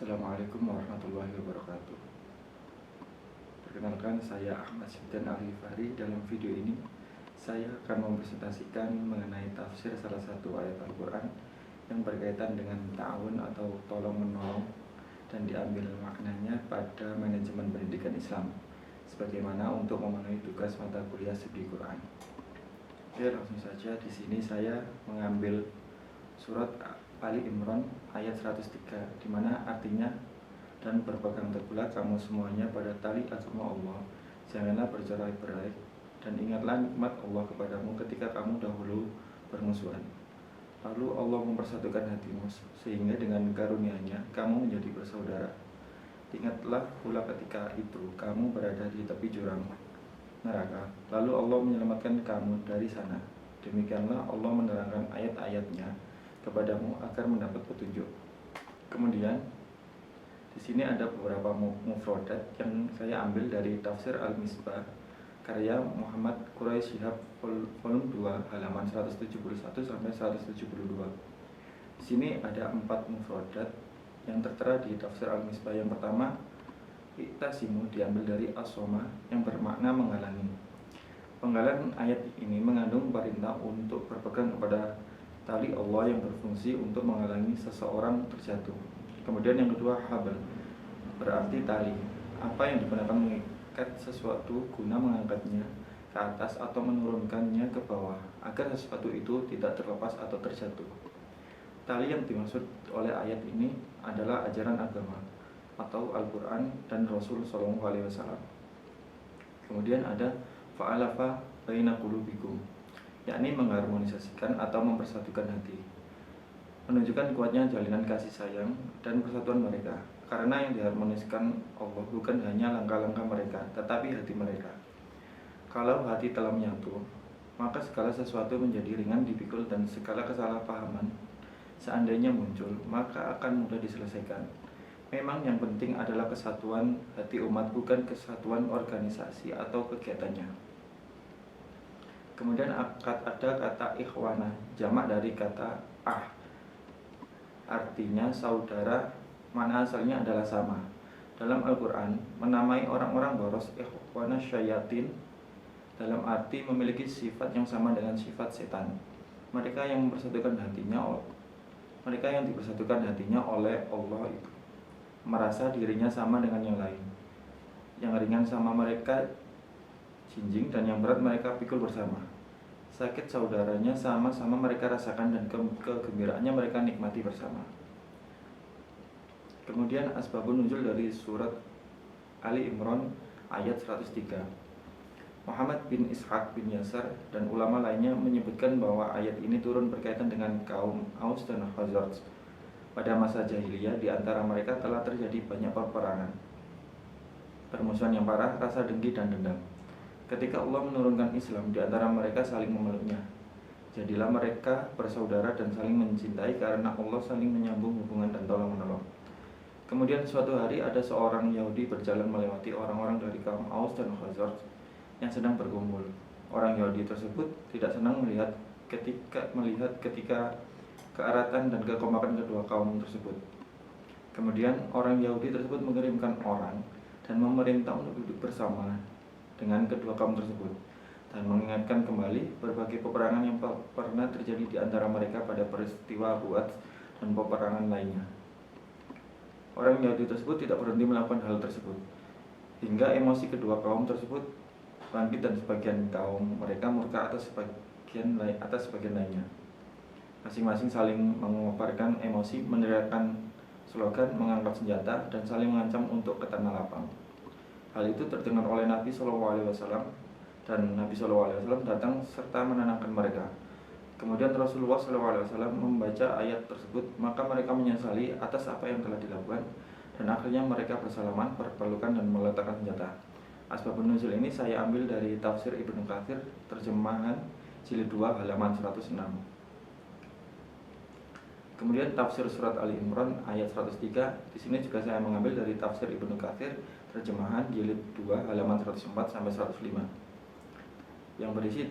Assalamualaikum warahmatullahi wabarakatuh. Perkenalkan, saya Ahmad Syibdan Al-Hifari. Dalam video ini saya akan mempresentasikan mengenai tafsir salah satu ayat Al-Quran yang berkaitan dengan ta'awun atau tolong menolong, dan diambil maknanya pada manajemen pendidikan Islam sebagaimana untuk memenuhi tugas mata kuliah studi Quran. Oke, langsung saja. Di sini saya mengambil surat Ali Imran ayat 103, di mana artinya, dan berpegang teguhlah kamu semuanya pada tali agama Allah, janganlah bercerai-berai, dan ingatlah nikmat Allah kepadamu ketika kamu dahulu bermusuhan. Lalu Allah mempersatukan hatimu sehingga dengan karunia-Nya kamu menjadi bersaudara. Ingatlah pula ketika itu kamu berada di tepi jurang neraka, lalu Allah menyelamatkan kamu dari sana. Demikianlah Allah menerangkan ayat-ayatnya kepadamu agar mendapat petunjuk. Kemudian di sini ada beberapa mufradat yang saya ambil dari Tafsir Al-Misbah karya Muhammad Quraisy Shihab volume 2 halaman 171 sampai 172. Di sini ada 4 mufradat yang tertera di Tafsir Al-Misbah. Yang pertama, iktasimu, diambil dari as-soma yang bermakna menghalangi. Penggalan ayat ini mengandung perintah untuk berpegang kepada tali Allah yang berfungsi untuk menghalangi seseorang terjatuh. Kemudian yang kedua, habl, berarti tali, apa yang digunakan mengikat sesuatu guna mengangkatnya ke atas atau menurunkannya ke bawah agar sesuatu itu tidak terlepas atau terjatuh. Tali yang dimaksud oleh ayat ini adalah ajaran agama atau Al-Quran dan Rasul SAW. Kemudian ada fa'alafa baina qulubikum, yakni mengharmonisasikan atau mempersatukan hati, menunjukkan kuatnya jalinan kasih sayang dan persatuan mereka, karena yang diharmoniskan Allah bukan hanya langkah-langkah mereka, tetapi hati mereka. Kalau hati telah menyatu, maka segala sesuatu menjadi ringan dipikul, dan segala kesalahpahaman seandainya muncul, maka akan mudah diselesaikan. Memang yang penting adalah kesatuan hati umat, bukan kesatuan organisasi atau kegiatannya. Kemudian ada kata ikhwana, jamak dari kata artinya saudara, mana asalnya adalah sama. Dalam Al-Quran menamai orang-orang boros ikhwana syayatin, dalam arti memiliki sifat yang sama dengan sifat setan. Mereka yang dipersatukan hatinya oleh Allah itu merasa dirinya sama dengan yang lain. Yang ringan sama mereka jinjing, dan yang berat mereka pikul bersama. Sakit saudaranya sama-sama mereka rasakan, dan kegembiraannya mereka nikmati bersama. Kemudian asbabun nuzul dari surat Ali Imran ayat 103. Muhammad bin Ishaq bin Yasar dan ulama lainnya menyebutkan bahwa ayat ini turun berkaitan dengan kaum Aus dan Khazraj. Pada masa jahiliyah di antara mereka telah terjadi banyak peperangan, permusuhan yang parah, rasa dengki dan dendam. Ketika Allah menurunkan Islam, di antara mereka saling memeluknya. Jadilah mereka bersaudara dan saling mencintai karena Allah saling menyambung hubungan dan tolong-menolong. Kemudian suatu hari ada seorang Yahudi berjalan melewati orang-orang dari kaum Aus dan Khazraj yang sedang berkumpul. Orang Yahudi tersebut tidak senang melihat ketika keeratan dan kekompakan kedua kaum tersebut. Kemudian orang Yahudi tersebut mengirimkan orang dan memerintah untuk duduk bersama dengan kedua kaum tersebut dan mengingatkan kembali berbagai peperangan yang pernah terjadi di antara mereka pada peristiwa Buat dan peperangan lainnya. Orang Yahudi tersebut tidak berhenti melakukan hal tersebut hingga emosi kedua kaum tersebut bangkit, dan sebagian kaum mereka murka atas sebagian lainnya. Masing-masing saling mengobarkan emosi, meneriakkan slogan, mengangkat senjata, dan saling mengancam untuk ke tanah lapang. Hal itu terdengar oleh Nabi SAW, dan Nabi SAW datang serta menenangkan mereka. Kemudian Rasulullah SAW membaca ayat tersebut, maka mereka menyesali atas apa yang telah dilakukan, dan akhirnya mereka bersalaman, berpelukan, dan meletakkan senjata. Asbabun nuzul ini saya ambil dari Tafsir Ibnu Katsir, terjemahan jilid 2 halaman 106. Kemudian tafsir surat Ali Imran ayat 103, di sini juga saya mengambil dari Tafsir Ibnu Katsir, terjemahan jilid 2 halaman 104 sampai 105, yang berisi,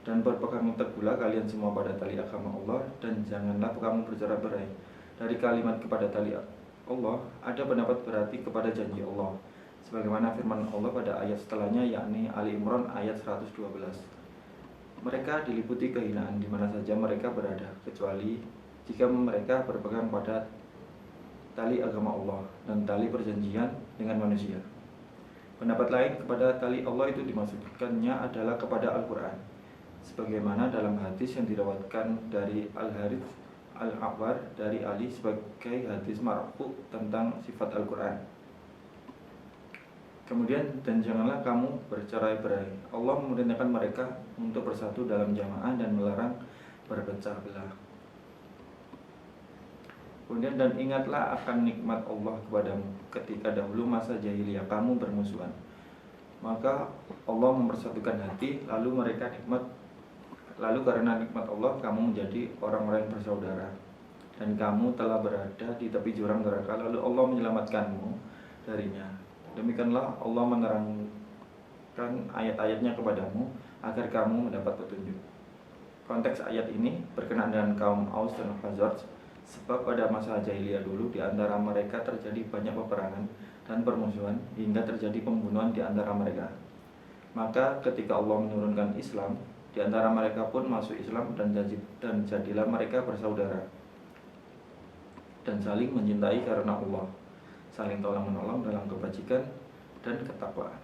dan berpegang teguhlah kalian semua pada tali agama Allah, dan janganlah kamu bercerai-berai. Dari kalimat kepada tali Allah, ada pendapat berarti kepada janji Allah, sebagaimana firman Allah pada ayat setelahnya, yakni Ali Imran ayat 112. Mereka diliputi kehinaan di mana saja mereka berada, kecuali jika mereka berpegang pada tali agama Allah dan tali perjanjian dengan manusia. Pendapat lain kepada tali Allah itu dimaksudkannya adalah kepada Al-Quran, sebagaimana dalam hadis yang diriwayatkan dari Al-Harits Al-A'war dari Ali sebagai hadis marfu tentang sifat Al-Quran. Kemudian, dan janganlah kamu bercerai-berai. Allah memerintahkan mereka untuk bersatu dalam jamaah dan melarang berpecah belah. Kemudian, dan ingatlah akan nikmat Allah kepadamu ketika dahulu masa jahiliyah kamu bermusuhan. Maka Allah mempersatukan hati, lalu karena nikmat Allah kamu menjadi orang-orang yang bersaudara, dan kamu telah berada di tepi jurang neraka, lalu Allah menyelamatkanmu darinya. Demikianlah Allah menerangkan ayat-ayatnya kepadamu agar kamu mendapat petunjuk. Konteks ayat ini berkenaan dengan kaum Aus dan Khazraj, sebab pada masa jahiliyah dulu di antara mereka terjadi banyak peperangan dan permusuhan hingga terjadi pembunuhan di antara mereka. Maka ketika Allah menurunkan Islam, di antara mereka pun masuk Islam dan jadilah mereka bersaudara dan saling mencintai karena Allah, saling tolong-menolong dalam kebajikan dan ketakwaan.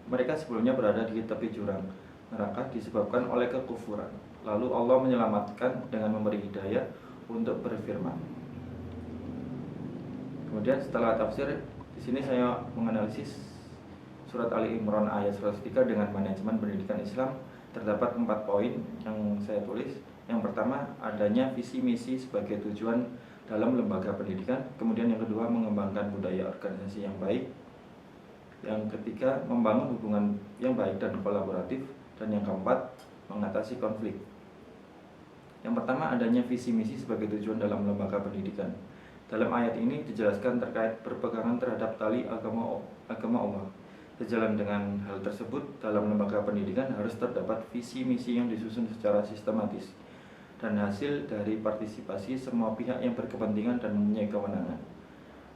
Mereka sebelumnya berada di tepi jurang neraka disebabkan oleh kekufuran. Lalu Allah menyelamatkan dengan memberi hidayah untuk berfirman. Kemudian setelah tafsir, di sini saya menganalisis surat Ali Imran ayat 103 dengan manajemen pendidikan Islam. Terdapat 4 poin yang saya tulis. Yang pertama, adanya visi misi sebagai tujuan dalam lembaga pendidikan. Kemudian yang kedua, mengembangkan budaya organisasi yang baik. Yang ketiga, membangun hubungan yang baik dan kolaboratif. Dan yang keempat, mengatasi konflik. Yang pertama, adanya visi misi sebagai tujuan dalam lembaga pendidikan. Dalam ayat ini dijelaskan terkait berpegangan terhadap tali agama Allah. Sejalan dengan hal tersebut, dalam lembaga pendidikan harus terdapat visi misi yang disusun secara sistematis dan hasil dari partisipasi semua pihak yang berkepentingan dan mempunyai kewenangan.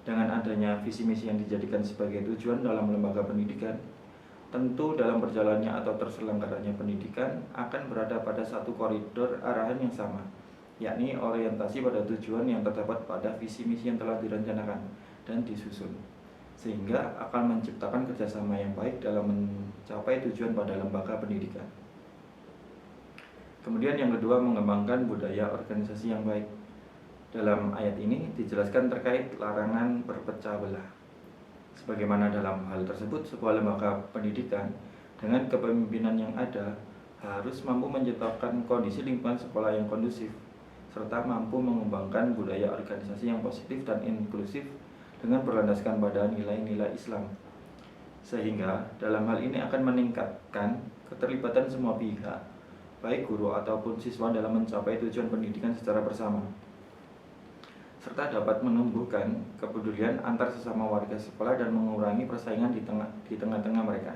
Dengan adanya visi misi yang dijadikan sebagai tujuan dalam lembaga pendidikan, tentu dalam berjalannya atau terselenggaranya pendidikan akan berada pada satu koridor arahan yang sama, yakni orientasi pada tujuan yang terdapat pada visi misi yang telah direncanakan dan disusun, sehingga akan menciptakan kerjasama yang baik dalam mencapai tujuan pada lembaga pendidikan. Kemudian yang kedua, mengembangkan budaya organisasi yang baik. Dalam ayat ini dijelaskan terkait larangan berpecah belah. Sebagaimana dalam hal tersebut, sebuah lembaga pendidikan dengan kepemimpinan yang ada harus mampu menciptakan kondisi lingkungan sekolah yang kondusif, serta mampu mengembangkan budaya organisasi yang positif dan inklusif dengan berlandaskan pada nilai-nilai Islam. Sehingga dalam hal ini akan meningkatkan keterlibatan semua pihak, baik guru ataupun siswa dalam mencapai tujuan pendidikan secara bersama, serta dapat menumbuhkan kepedulian antar sesama warga sekolah dan mengurangi persaingan di tengah-tengah mereka.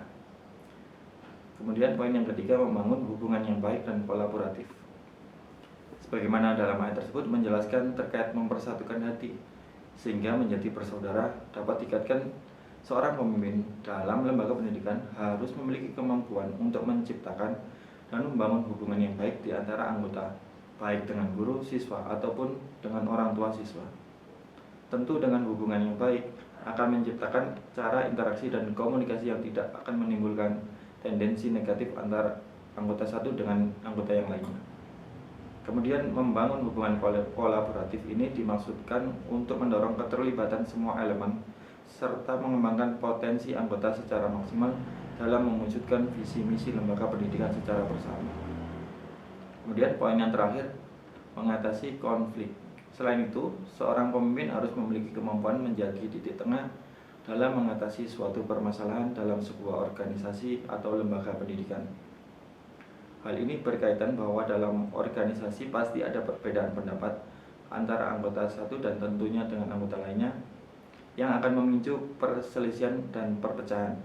Kemudian poin yang ketiga, membangun hubungan yang baik dan kolaboratif. Sebagaimana dalam ayat tersebut menjelaskan terkait mempersatukan hati sehingga menjadi bersaudara, dapat dikatakan seorang pemimpin dalam lembaga pendidikan harus memiliki kemampuan untuk menciptakan dan membangun hubungan yang baik di antara anggota, baik dengan guru, siswa, ataupun dengan orang tua siswa. Tentu dengan hubungan yang baik akan menciptakan cara interaksi dan komunikasi yang tidak akan menimbulkan tendensi negatif antara anggota satu dengan anggota yang lainnya. Kemudian membangun hubungan kolaboratif ini dimaksudkan untuk mendorong keterlibatan semua elemen serta mengembangkan potensi anggota secara maksimal dalam mewujudkan visi misi lembaga pendidikan secara bersama. Kemudian poin yang terakhir, mengatasi konflik. Selain itu, seorang pemimpin harus memiliki kemampuan menjadi titik tengah dalam mengatasi suatu permasalahan dalam sebuah organisasi atau lembaga pendidikan. Hal ini berkaitan bahwa dalam organisasi pasti ada perbedaan pendapat antara anggota satu dan tentunya dengan anggota lainnya yang akan memicu perselisihan dan perpecahan.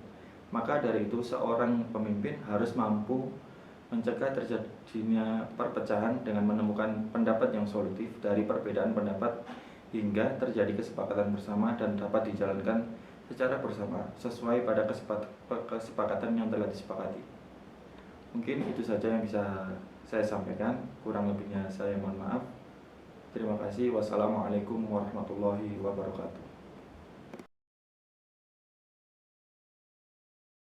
Maka dari itu seorang pemimpin harus mampu mencegah terjadinya perpecahan dengan menemukan pendapat yang solutif dari perbedaan pendapat hingga terjadi kesepakatan bersama dan dapat dijalankan secara bersama sesuai pada kesepakatan yang telah disepakati. Mungkin itu saja yang bisa saya sampaikan, kurang lebihnya saya mohon maaf. Terima kasih. Wassalamualaikum warahmatullahi wabarakatuh.